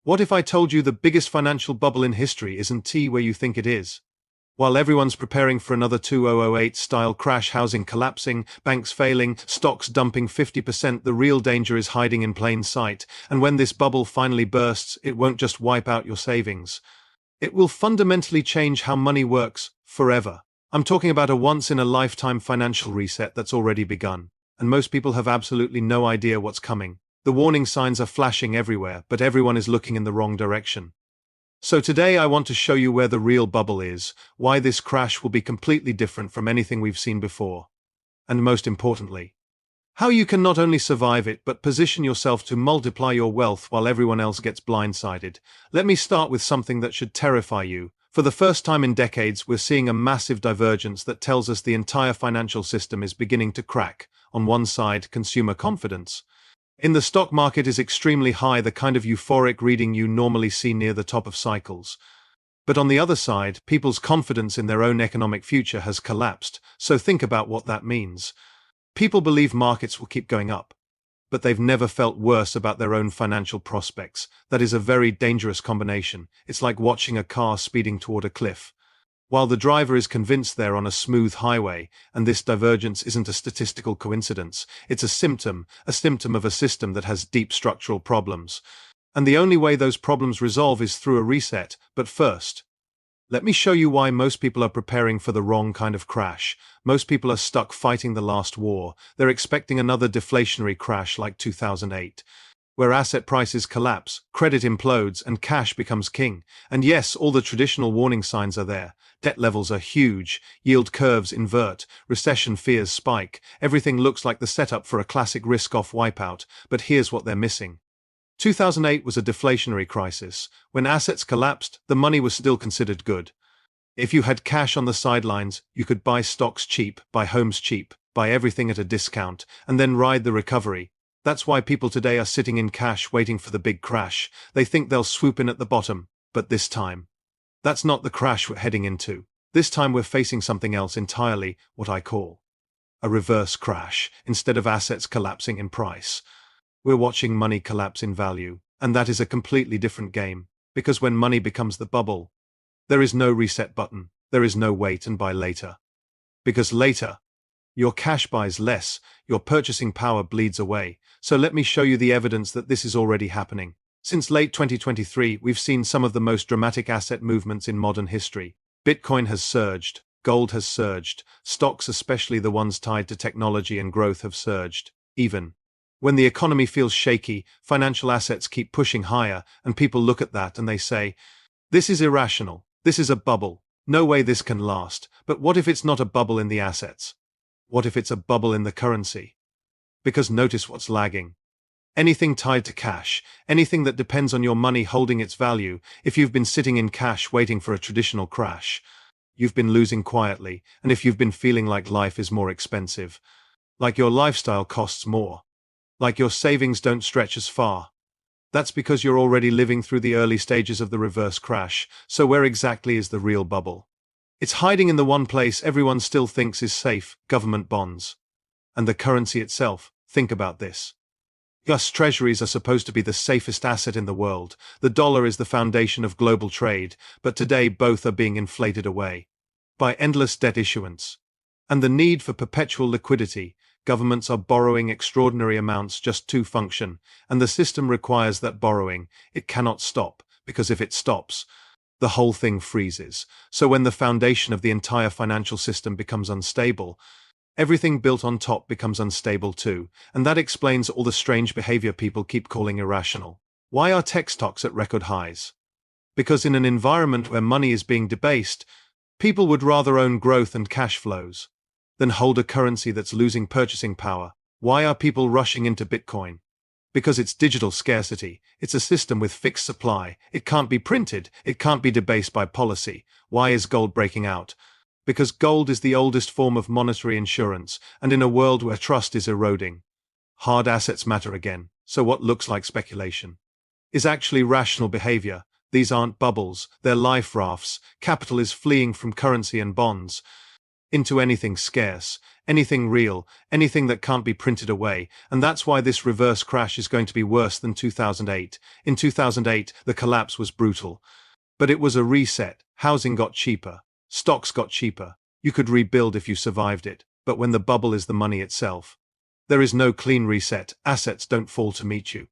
What if I told you the biggest financial bubble in history isn't where you think it is? While everyone's preparing for another 2008-style crash, housing collapsing, banks failing, stocks dumping 50%, the real danger is hiding in plain sight. And when this bubble finally bursts, it won't just wipe out your savings. It will fundamentally change how money works, forever. I'm talking about a once-in-a-lifetime financial reset that's already begun. And most people have absolutely no idea what's coming. The warning signs are flashing everywhere, but everyone is looking in the wrong direction. So today I want to show you where the real bubble is, why this crash will be completely different from anything we've seen before. And most importantly, how you can not only survive it but position yourself to multiply your wealth while everyone else gets blindsided. Let me start with something that should terrify you. For the first time in decades, we're seeing a massive divergence that tells us the entire financial system is beginning to crack. On one side, consumer confidence in the stock market is extremely high, the kind of euphoric reading you normally see near the top of cycles. But on the other side, people's confidence in their own economic future has collapsed, so think about what that means. People believe markets will keep going up, but they've never felt worse about their own financial prospects. That is a very dangerous combination. It's like watching a car speeding toward a cliff, while the driver is convinced they're on a smooth highway. And this divergence isn't a statistical coincidence. It's a symptom of a system that has deep structural problems. And the only way those problems resolve is through a reset. But first, let me show you why most people are preparing for the wrong kind of crash. Most people are stuck fighting the last war. They're expecting another deflationary crash like 2008. Where asset prices collapse, credit implodes, and cash becomes king. And yes, all the traditional warning signs are there. Debt levels are huge, yield curves invert, recession fears spike. Everything looks like the setup for a classic risk-off wipeout, but here's what they're missing. 2008 was a deflationary crisis. When assets collapsed, the money was still considered good. If you had cash on the sidelines, you could buy stocks cheap, buy homes cheap, buy everything at a discount, and then ride the recovery. That's why people today are sitting in cash waiting for the big crash. They think they'll swoop in at the bottom, but this time, that's not the crash we're heading into. This time we're facing something else entirely, what I call a reverse crash. Instead of assets collapsing in price, we're watching money collapse in value. And that is a completely different game, because when money becomes the bubble, there is no reset button. There is no wait and buy later. Because later, your cash buys less, your purchasing power bleeds away. So let me show you the evidence that this is already happening. Since late 2023, we've seen some of the most dramatic asset movements in modern history. Bitcoin has surged, gold has surged, stocks, especially the ones tied to technology and growth, have surged. Even when the economy feels shaky, financial assets keep pushing higher, and people look at that and they say, "This is irrational. This is a bubble. No way this can last." But what if it's not a bubble in the assets? What if it's a bubble in the currency? Because notice what's lagging. Anything tied to cash, anything that depends on your money holding its value. If you've been sitting in cash waiting for a traditional crash, you've been losing quietly. And if you've been feeling like life is more expensive, like your lifestyle costs more, like your savings don't stretch as far, that's because you're already living through the early stages of the reverse crash. So where exactly is the real bubble? It's hiding in the one place everyone still thinks is safe: government bonds. And the currency itself, think about this. US treasuries are supposed to be the safest asset in the world. The dollar is the foundation of global trade, but today both are being inflated away by endless debt issuance and the need for perpetual liquidity. Governments are borrowing extraordinary amounts just to function, and the system requires that borrowing. It cannot stop, because if it stops, the whole thing freezes. So when the foundation of the entire financial system becomes unstable, everything built on top becomes unstable too. And that explains all the strange behavior people keep calling irrational. Why are tech stocks at record highs? Because in an environment where money is being debased, people would rather own growth and cash flows than hold a currency that's losing purchasing power. Why are people rushing into Bitcoin? Because it's digital scarcity. It's a system with fixed supply. It can't be printed. It can't be debased by policy. Why is gold breaking out? Because gold is the oldest form of monetary insurance, and in a world where trust is eroding, hard assets matter again. So what looks like speculation is actually rational behavior. These aren't bubbles, they're life rafts. Capital is fleeing from currency and bonds. into anything scarce, anything real, anything that can't be printed away, and that's why this reverse crash is going to be worse than 2008. In 2008, the collapse was brutal. But it was a reset. Housing got cheaper. Stocks got cheaper. You could rebuild if you survived it. But when the bubble is the money itself, there is no clean reset. Assets don't fall to meet you.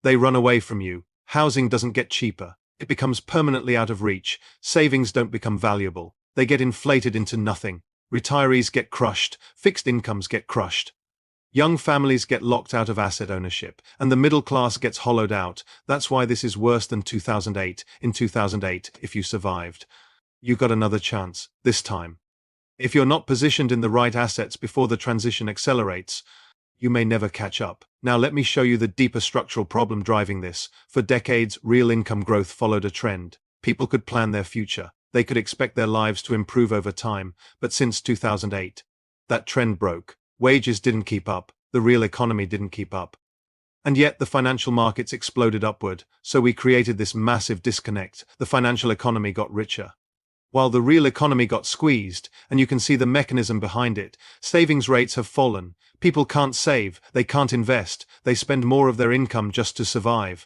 They run away from you. Housing doesn't get cheaper. It becomes permanently out of reach. Savings don't become valuable. They get inflated into nothing. Retirees get crushed. Fixed incomes get crushed. Young families get locked out of asset ownership, and the middle class gets hollowed out. That's why this is worse than 2008. In 2008, if you survived, you got another chance, this time. If you're not positioned in the right assets before the transition accelerates, you may never catch up. Now let me show you the deeper structural problem driving this. For decades, real income growth followed a trend. People could plan their future. They could expect their lives to improve over time. But since 2008, that trend broke. Wages didn't keep up. The real economy didn't keep up. And yet the financial markets exploded upward. So we created this massive disconnect. The financial economy got richer, while the real economy got squeezed, and you can see the mechanism behind it. Savings rates have fallen. People can't save, they can't invest, they spend more of their income just to survive,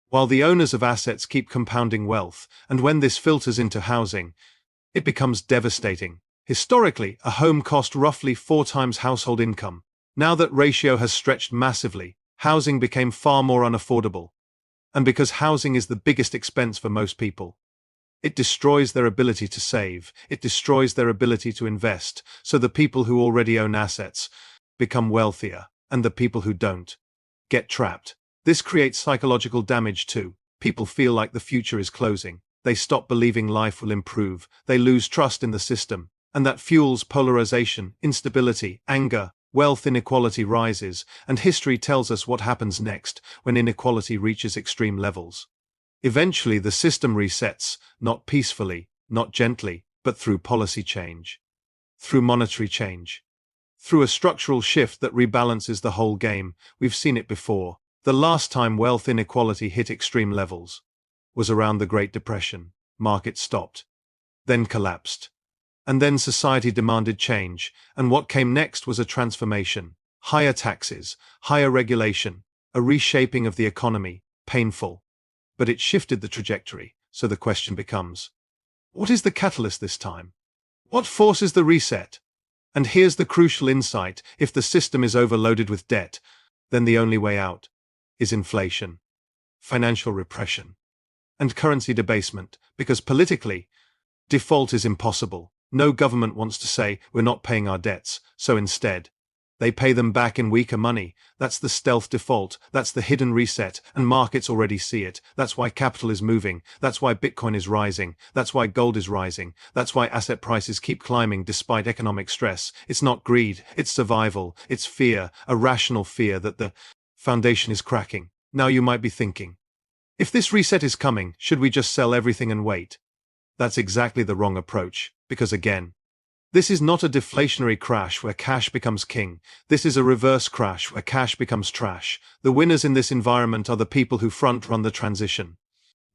while the owners of assets keep compounding wealth, and when this filters into housing, it becomes devastating. Historically, a home cost roughly 4 times household income. Now that ratio has stretched massively, housing became far more unaffordable. And because housing is the biggest expense for most people, it destroys their ability to save, it destroys their ability to invest, so the people who already own assets become wealthier, and the people who don't get trapped. This creates psychological damage too. People feel like the future is closing. They stop believing life will improve. They lose trust in the system, and that fuels polarization, instability, anger. Wealth inequality rises, and history tells us what happens next when inequality reaches extreme levels. Eventually the system resets, not peacefully, not gently, but through policy change, through monetary change, through a structural shift that rebalances the whole game. We've seen it before. The last time wealth inequality hit extreme levels was around the Great Depression. Markets stopped, then collapsed, and then society demanded change, and what came next was a transformation. Higher taxes, higher regulation, a reshaping of the economy, painful. But it shifted the trajectory, so the question becomes, what is the catalyst this time? What forces the reset? And here's the crucial insight: if the system is overloaded with debt, then the only way out is inflation, financial repression, and currency debasement, because politically, default is impossible. No government wants to say, we're not paying our debts, so instead, they pay them back in weaker money. That's the stealth default. That's the hidden reset, and markets already see it. That's why capital is moving. That's why Bitcoin is rising. That's why gold is rising. That's why asset prices keep climbing despite economic stress. It's not greed, it's survival. It's fear, a rational fear that the foundation is cracking. Now you might be thinking, if this reset is coming, should we just sell everything and wait? That's exactly the wrong approach, because again, this is not a deflationary crash where cash becomes king. This is a reverse crash where cash becomes trash. The winners in this environment are the people who front-run the transition.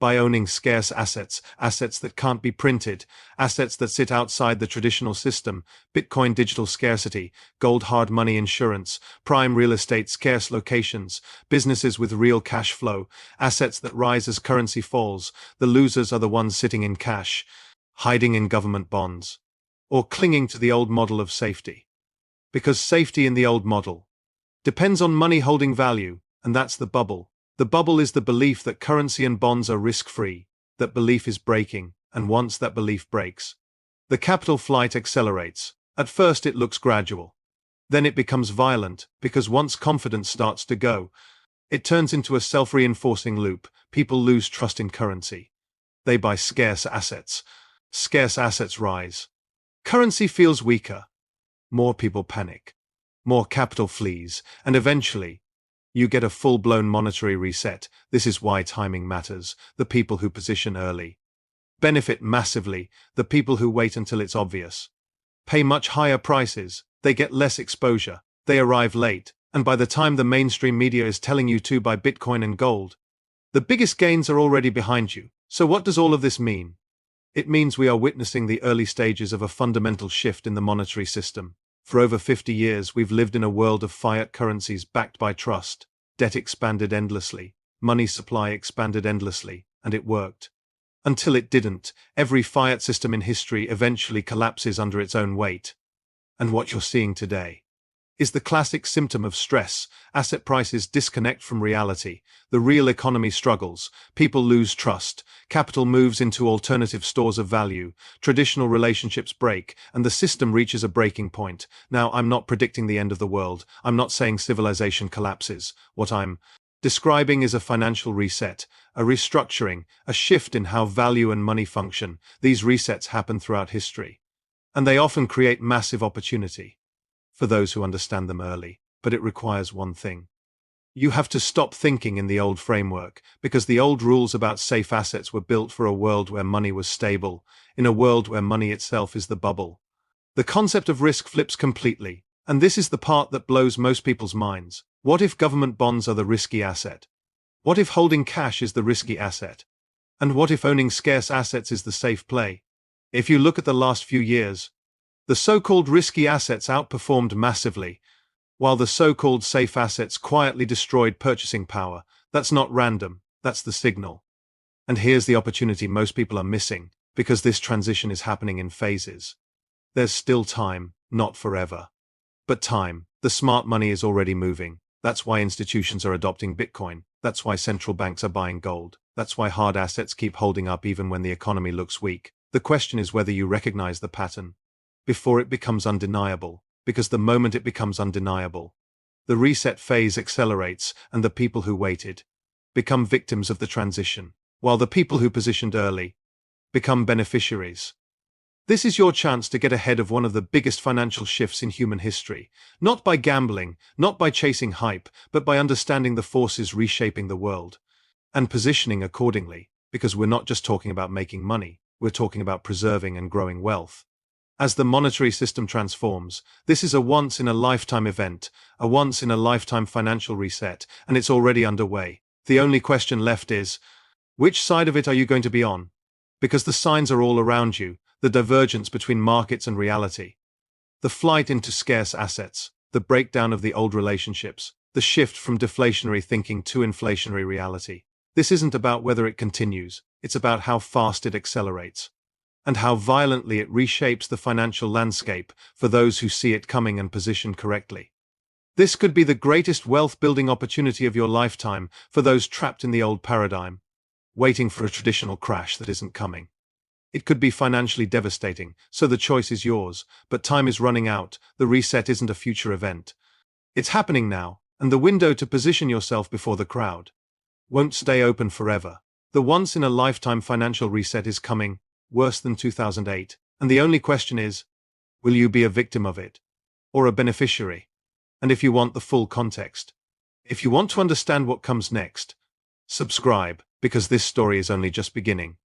By owning scarce assets, assets that can't be printed, assets that sit outside the traditional system, Bitcoin digital scarcity, gold hard money insurance, prime real estate scarce locations, businesses with real cash flow, assets that rise as currency falls. The losers are the ones sitting in cash, hiding in government bonds, or clinging to the old model of safety. Because safety in the old model depends on money holding value, and that's the bubble. The bubble is the belief that currency and bonds are risk-free. That belief is breaking, and once that belief breaks, the capital flight accelerates. At first it looks gradual. Then it becomes violent, because once confidence starts to go, it turns into a self-reinforcing loop. People lose trust in currency. They buy scarce assets. Scarce assets rise. Currency feels weaker. More people panic. More capital flees, and eventually, you get a full-blown monetary reset. This is why timing matters. The people who position early benefit massively. The people who wait until it's obvious pay much higher prices. They get less exposure. They arrive late, and by the time the mainstream media is telling you to buy Bitcoin and gold, the biggest gains are already behind you. So what does all of this mean? It means we are witnessing the early stages of a fundamental shift in the monetary system. For over 50 years, we've lived in a world of fiat currencies backed by trust. Debt expanded endlessly, money supply expanded endlessly, and it worked. Until it didn't, every fiat system in history eventually collapses under its own weight. And what you're seeing today is the classic symptom of stress. Asset prices disconnect from reality, the real economy struggles, people lose trust, capital moves into alternative stores of value, traditional relationships break, and the system reaches a breaking point. Now, I'm not predicting the end of the world, I'm not saying civilization collapses. What I'm describing is a financial reset, a restructuring, a shift in how value and money function. These resets happen throughout history, and they often create massive opportunity for those who understand them early. But it requires one thing. You have to stop thinking in the old framework, because the old rules about safe assets were built for a world where money was stable, in a world where money itself is the bubble. The concept of risk flips completely, and this is the part that blows most people's minds. What if government bonds are the risky asset? What if holding cash is the risky asset? And what if owning scarce assets is the safe play? If you look at the last few years, the so-called risky assets outperformed massively, while the so-called safe assets quietly destroyed purchasing power. That's not random, that's the signal. And here's the opportunity most people are missing, because this transition is happening in phases. There's still time, not forever. But time, the smart money is already moving. That's why institutions are adopting Bitcoin. That's why central banks are buying gold. That's why hard assets keep holding up even when the economy looks weak. The question is whether you recognize the pattern before it becomes undeniable, because the moment it becomes undeniable, the reset phase accelerates and the people who waited become victims of the transition, while the people who positioned early become beneficiaries. This is your chance to get ahead of one of the biggest financial shifts in human history, not by gambling, not by chasing hype, but by understanding the forces reshaping the world and positioning accordingly, because we're not just talking about making money, we're talking about preserving and growing wealth. As the monetary system transforms, this is a once-in-a-lifetime event, a once-in-a-lifetime financial reset, and it's already underway. The only question left is, which side of it are you going to be on? Because the signs are all around you, the divergence between markets and reality, the flight into scarce assets, the breakdown of the old relationships, the shift from deflationary thinking to inflationary reality. This isn't about whether it continues, it's about how fast it accelerates, and how violently it reshapes the financial landscape for those who see it coming and position correctly. This could be the greatest wealth-building opportunity of your lifetime for those trapped in the old paradigm, waiting for a traditional crash that isn't coming. It could be financially devastating, so the choice is yours, but time is running out. The reset isn't a future event. It's happening now, and the window to position yourself before the crowd won't stay open forever. The once-in-a-lifetime financial reset is coming, worse than 2008, and the only question is, will you be a victim of it, or a beneficiary? And if you want the full context, if you want to understand what comes next, subscribe, because this story is only just beginning.